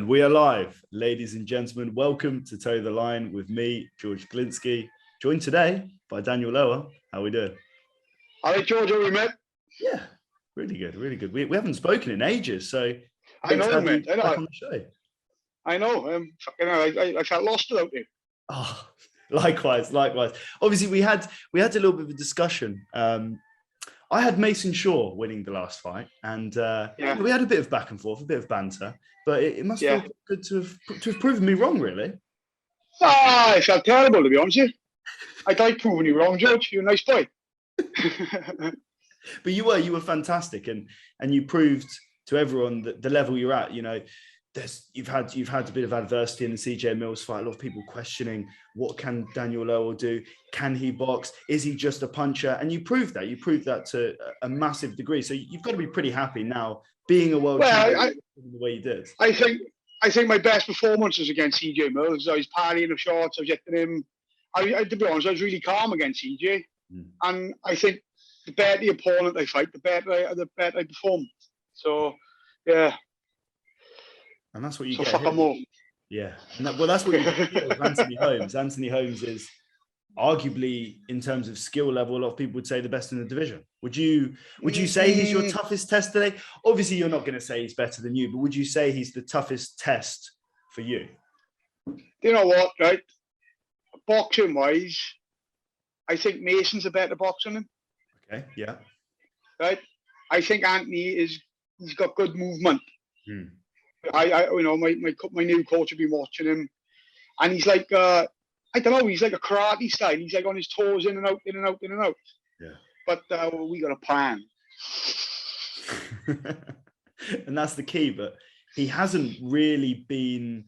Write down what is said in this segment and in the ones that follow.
And we are live, ladies and gentlemen. Welcome to Toe the Line with me, George Glinsky, joined today by Daniel Lerwell. How are we doing? All right, George, how are we, mate? Yeah, really good, really good. We haven't spoken in ages, so I know, mate. I know. Back on the show. I know. I felt lost without you. Oh, likewise. Obviously, we had a little bit of a discussion. I had Mason Shaw winning the last fight, and we had a bit of back and forth, a bit of banter. But it must feel good to have proven me wrong, really. I felt terrible, to be honest with you. I like proving you wrong, George. You're a nice boy. But you were fantastic, and you proved to everyone that the level you're at. You know, you've had a bit of adversity in the CJ Mills fight. A lot of people questioning, what can Daniel Lerwell do? Can he box? Is he just a puncher? And you proved that. You proved that to a massive degree. So you've got to be pretty happy now being a world champion the way you did. I think my best performance was against CJ Mills. I was parrying the shots. I was hitting him. To be honest, I was really calm against CJ. And I think the better the opponent I fight, the better I perform. So, yeah. And that's what you so get. Fuck them all. Yeah. That's what you get with Anthony Holmes. Anthony Holmes is arguably, in terms of skill level, a lot of people would say the best in the division. Would you say he's your toughest test today? Obviously, you're not going to say he's better than you, but would you say he's the toughest test for you? You know what, right? Boxing-wise, I think Mason's a better boxer than him. Okay, yeah. Right? I think Anthony he's got good movement. My new coach have been watching him, and he's like I don't know, he's like a karate style. He's like on his toes, in and out, in and out, in and out. Yeah. But we got a plan. And that's the key. But he hasn't really been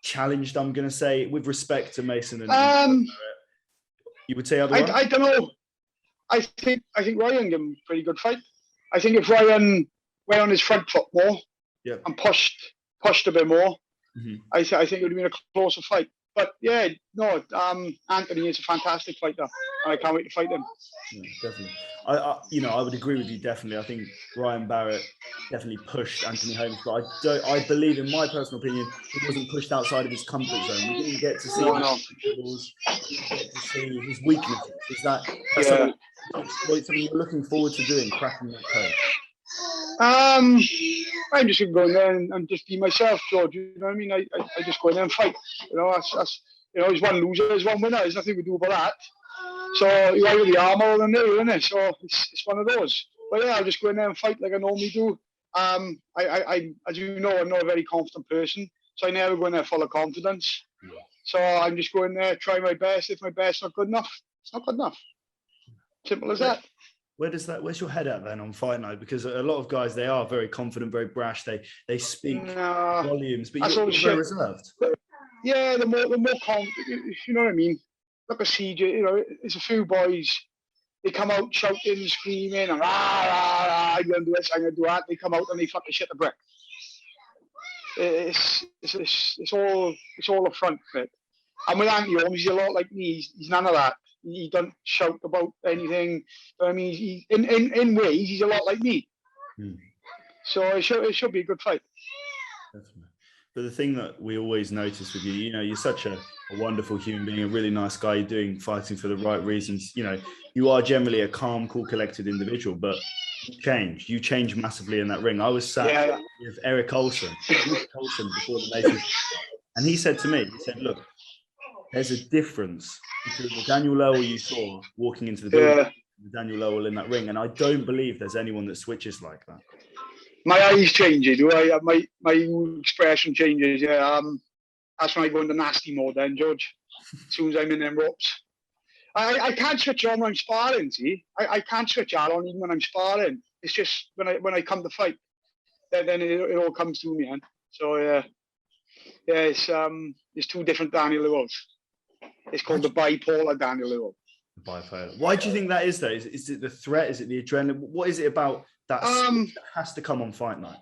challenged, I'm going to say, with respect to Mason and you would say otherwise? I don't know. I think Ryan gave him a pretty good fight. I think if Ryan went on his front foot more and pushed a bit more, I think it would have been a closer fight. But yeah, no, Anthony is a fantastic fighter, and I can't wait to fight him. Yeah, definitely. I would agree with you, definitely. I think Ryan Barrett definitely pushed Anthony Holmes, but I believe, in my personal opinion, he wasn't pushed outside of his comfort zone. We didn't get to see his get to see his weaknesses. Is that something you're looking forward to doing, cracking that code? I'm just going to go in there and just be myself, George. You know what I mean? I just go in there and fight. You know, that's there's one loser, there's one winner. There's nothing we do about that. So you either the arm or the nil, isn't it? So it's one of those. But yeah, I'll just go in there and fight like I normally do. As you know, I'm not a very confident person, so I never go in there full of confidence. So I'm just going there, try my best. If my best's not good enough, it's not good enough. Simple as that. Where's your head at then on fight night? Because a lot of guys, they are very confident, very brash. They speak volumes, but you're very reserved. Yeah, the more confident, you know what I mean? Look at CJ, you know, it's a few boys, they come out shouting, screaming, and I'm going to do this, I'm going to do that. They come out and they fucking shit the brick. It's all a front bit. And with Anthony Holmes, he's a lot like me. He's none of that. He doesn't shout about anything. I mean, in ways, he's a lot like me. So it should be a good fight. Definitely. But the thing that we always notice with you, you know, you're such a wonderful human being, a really nice guy. You're fighting for the right reasons. You know, you are generally a calm, cool, collected individual, but you change massively in that ring. I was sat with Eric Olsen before the Masons, and he said to me, look, there's a difference between the Daniel Lerwell you saw walking into the building and the Daniel Lerwell in that ring. And I don't believe there's anyone that switches like that. My eyes changes. My expression changes. Yeah, that's when I go into nasty mode then, George. As soon as I'm in them ropes. I can't switch on when I'm sparring, see? I can't switch on even when I'm sparring. It's just when I come to fight, then it all comes to me, man. So it's two different Daniel Lerwells. It's called the bipolar Daniel Lerwell. Bipolar. Why do you think that is, though? Is it the threat? Is it the adrenaline? What is it about that has to come on fight night?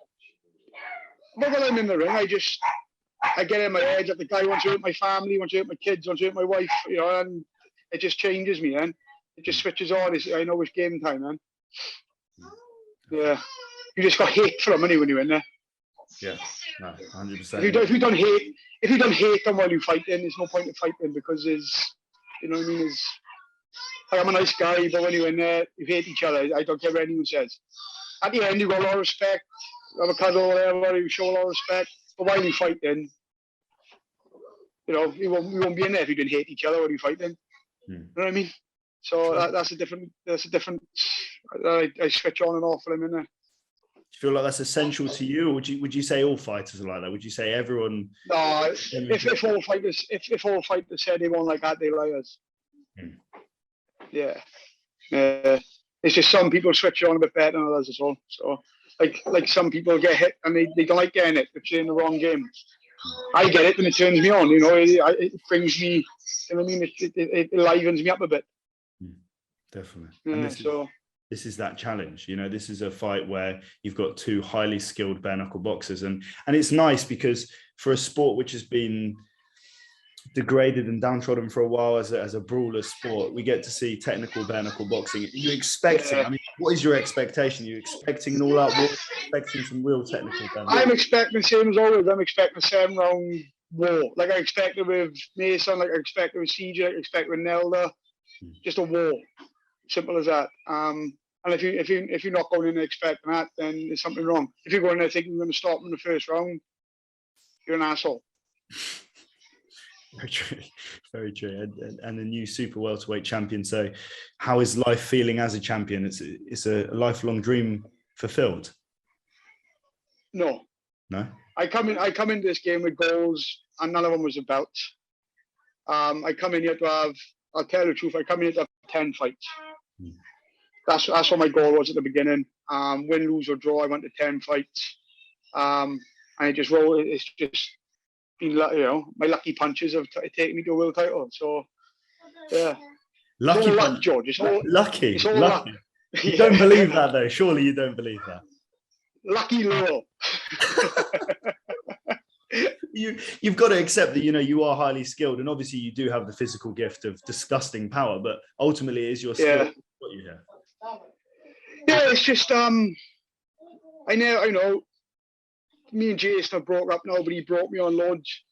But when I'm in the ring, I get in my head that the guy wants to hurt my family, wants to hurt my kids, wants to hurt my wife, you know, and it just changes me, man. It just switches on. I know it's game time, man. Yeah. You just got hate from him when you're in there. Yeah, no, 100%. If you don't hate them while you fight, then there's no point in fighting, because there's, you know what I mean, is I'm a nice guy, but when you're in there, you hate each other. I don't care what anyone says. At the end, you got a lot of respect, have a cuddle or whatever, you show a lot of respect. But while you fighting, you know, you won't be in there if you didn't hate each other while you fighting. You know what I mean? So that's a different. I switch on and off when I'm in there. Do you feel like that's essential to you, or would you say all fighters are like that? Would you say everyone? No, if all fighters said they won't like that, they're liars. Yeah. It's just some people switch on a bit better than others as well. So like some people get hit and they don't like getting it if they're in the wrong game. I get it and it turns me on, you know, it brings me, you know what I mean, it livens me up a bit. Definitely. Yeah, and this is that challenge, you know, this is a fight where you've got two highly skilled bare knuckle boxers, and it's nice because for a sport which has been degraded and downtrodden for a while as a brawler sport, we get to see technical bare knuckle boxing. Are you expecting, I mean, what is your expectation? Are you expecting an all-out war? Expecting some real technical bare knuckle? I'm expecting the same as always. I'm expecting a 7-round war, like I expected with Mason, like I expected with CJ, like I expected with Nelda. Just a war, simple as that. And if you're not going in expecting that, then there's something wrong. If you're going there thinking you're going to stop in the first round, you're an asshole. Very true, very true. And a new super welterweight champion. So, how is life feeling as a champion? It's a lifelong dream fulfilled. No. I come in this game with goals, and none of them was about. I come in here to have. I'll tell you the truth. I come in here to have 10 fights. That's what my goal was at the beginning. Win, lose or draw, I went to 10 fights. And I just roll. It's just been, you know, my lucky punches have taken me to a world title. So, yeah. Lucky punch, luck, George. It's all lucky. It's all lucky. luck. You don't believe that, though. Surely you don't believe that. Lucky Lerwell. You've got to accept that, you know, you are highly skilled, and obviously you do have the physical gift of disgusting power, but ultimately it is your skill what you have. Yeah, it's just I know me and Jason have broke up now, but he brought me on loads.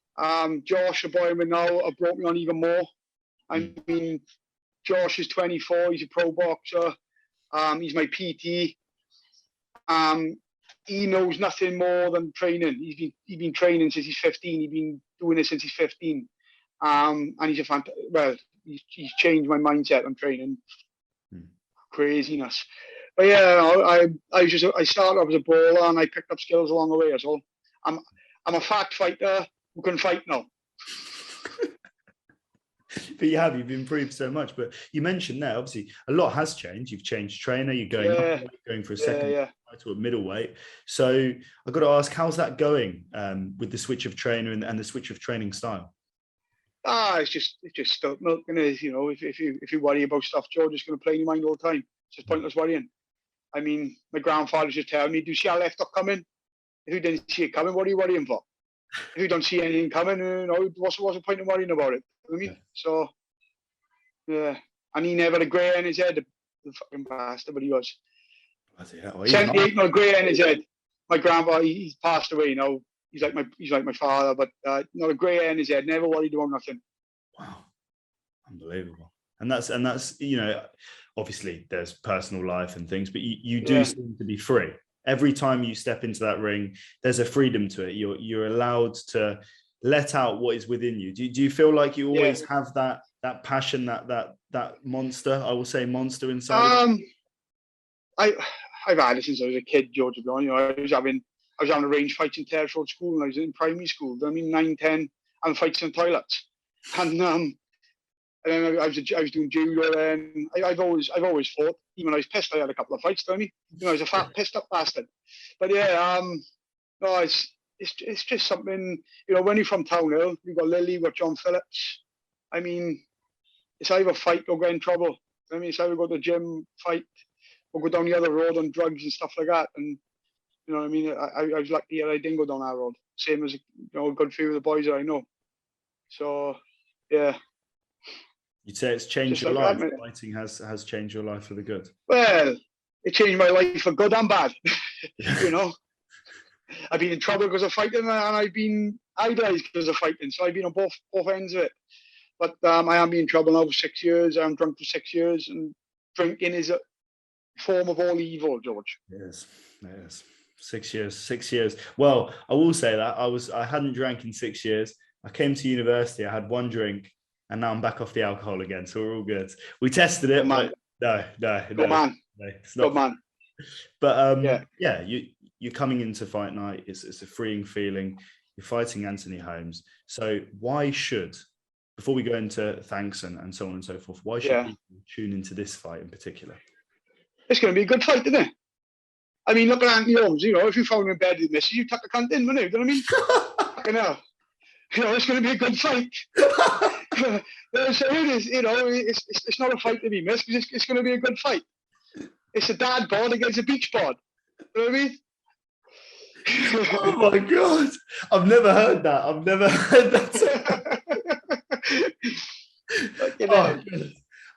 Josh, the boy I'm with now, have brought me on even more. I mean, Josh is 24, he's a pro boxer. He's my PT. He knows nothing more than training. He's been training since he's 15. He's been doing it since he's 15. And he's he's changed my mindset on training. Craziness. But yeah, I started off as a brawler and I picked up skills along the way as well. I'm a fat fighter who can fight now. But you've improved so much. But you mentioned there, obviously, a lot has changed. You've changed trainer. You're going for a second title at middleweight. So I've got to ask, how's that going with the switch of trainer and the switch of training style? It's just stuff, milk, and you know, if you worry about stuff, George, it's going to play in your mind all the time. It's just pointless worrying. I mean, my grandfather just telling me, "Do you see our left hook coming? If you didn't see it coming, what are you worrying for? If you don't see anything coming, you know, what's the point in worrying about it?" You know what I mean? So, yeah. And he never had a grey hair in his head, the fucking bastard, but he was. 78, no grey hair in his head. My grandpa, he's passed away, you know. He's like my father, but not a grey hair in his head. Never worried about nothing. Wow, unbelievable. And that's you know, obviously there's personal life and things, but you do seem to be free. Every time you step into that ring, there's a freedom to it. You're allowed to let out what is within you. Do you feel like you always have that passion, that monster? I will say monster inside. I've had it since I was a kid, George. To be honest, you know, I was having range fights in Terrace Road School when I was in primary school. I mean, 9, 10, and fights in toilets. And then I was doing judo. And I've always fought. Even when I was pissed, I had a couple of fights. You know, I was a fat, pissed up bastard. But yeah, no, it's just something. You know, when you're from Town Hill, you've got Lily, you've got John Phillips. I mean, it's either fight or get in trouble. I mean, it's either go to the gym, fight, or go down the other road on drugs and stuff like that. And you know what I mean? I was lucky that I didn't go down that road. Same as, you know, a good few of the boys that I know. So, yeah. You'd say it's changed your life. Fighting has changed your life for the good. Well, it changed my life for good and bad. You know? I've been in trouble because of fighting, and I've been idolised because of fighting. So I've been on both ends of it. But I am in trouble now for 6 years. I'm drunk for 6 years, and drinking is a form of all evil, George. Yes, yes. 6 years, 6 years. Well, I will say that I hadn't drank in 6 years. I came to university, I had one drink, and now I'm back off the alcohol again. So we're all good. We tested it, but no, it's not. Good man. But yeah, you're coming into fight night. It's a freeing feeling. You're fighting Anthony Holmes. So why should, before we go into thanks and so on and so forth, why should people tune into this fight in particular? It's going to be a good fight, isn't it? I mean, look at Anthony Holmes. You know, if you found him in bed with missus, you tuck the cunt in, wouldn't you? You know what I mean? You know, it's going to be a good fight. So it is. You know, it's not a fight to be missed because it's going to be a good fight. It's a dad bod against a beach bod. You know what I mean? Oh my God. I've never heard that. I've never heard that.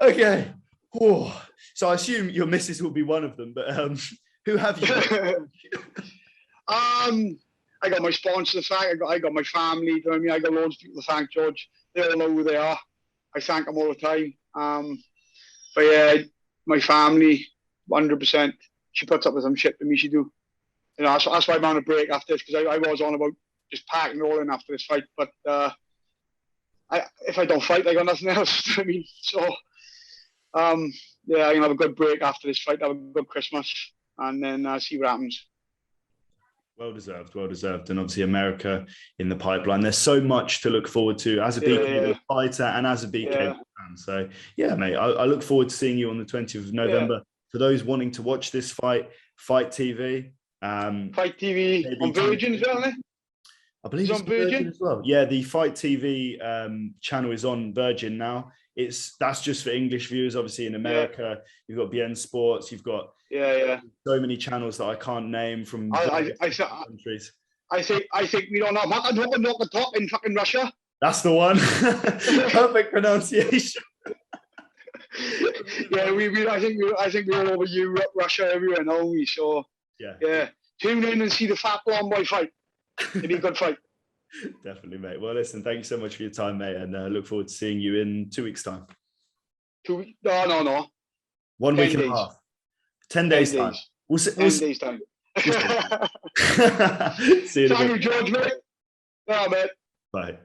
Okay. Oh. So I assume your missus will be one of them, but who have you? I got my sponsor to thank. I got my family. You know what I mean? I got loads of people to thank, George. They all know who they are. I thank them all the time. But yeah, my family, 100%. She puts up with some shit for me. She do. You know, that's why I'm on a break after this, because I was on about just packing all in after this fight. But if I don't fight, I got nothing else. I mean, so yeah, I'm gonna have a good break after this fight. Have a good Christmas, and then see what happens. Well deserved, and obviously America in the pipeline. There's so much to look forward to as a BKB fighter and as a BKB fan. So yeah, mate, I look forward to seeing you on the 20th of November. Yeah. For those wanting to watch this fight, Fight TV. Fight TV on Virgin as well, isn't it? I believe it's on Virgin as well. Yeah, the Fight TV channel is on Virgin now. That's just for English viewers. Obviously, in America, you've got BN Sports. You've got so many channels that I can't name from countries. I think we don't know. Knock in fucking Russia. That's the one. Perfect pronunciation. Yeah, I think we're all over Europe, Russia, everywhere, don't we? So yeah. Tune in and see the Fat Blonde Boy fight. It'll be a good fight. Definitely, mate. Well, listen, thank you so much for your time, mate, and look forward to seeing you in 2 weeks' time. 2 weeks? No. 1 week and a half. 10 days time. We'll 10 days time. See you. Thank you, George, mate. Bye, mate. Bye.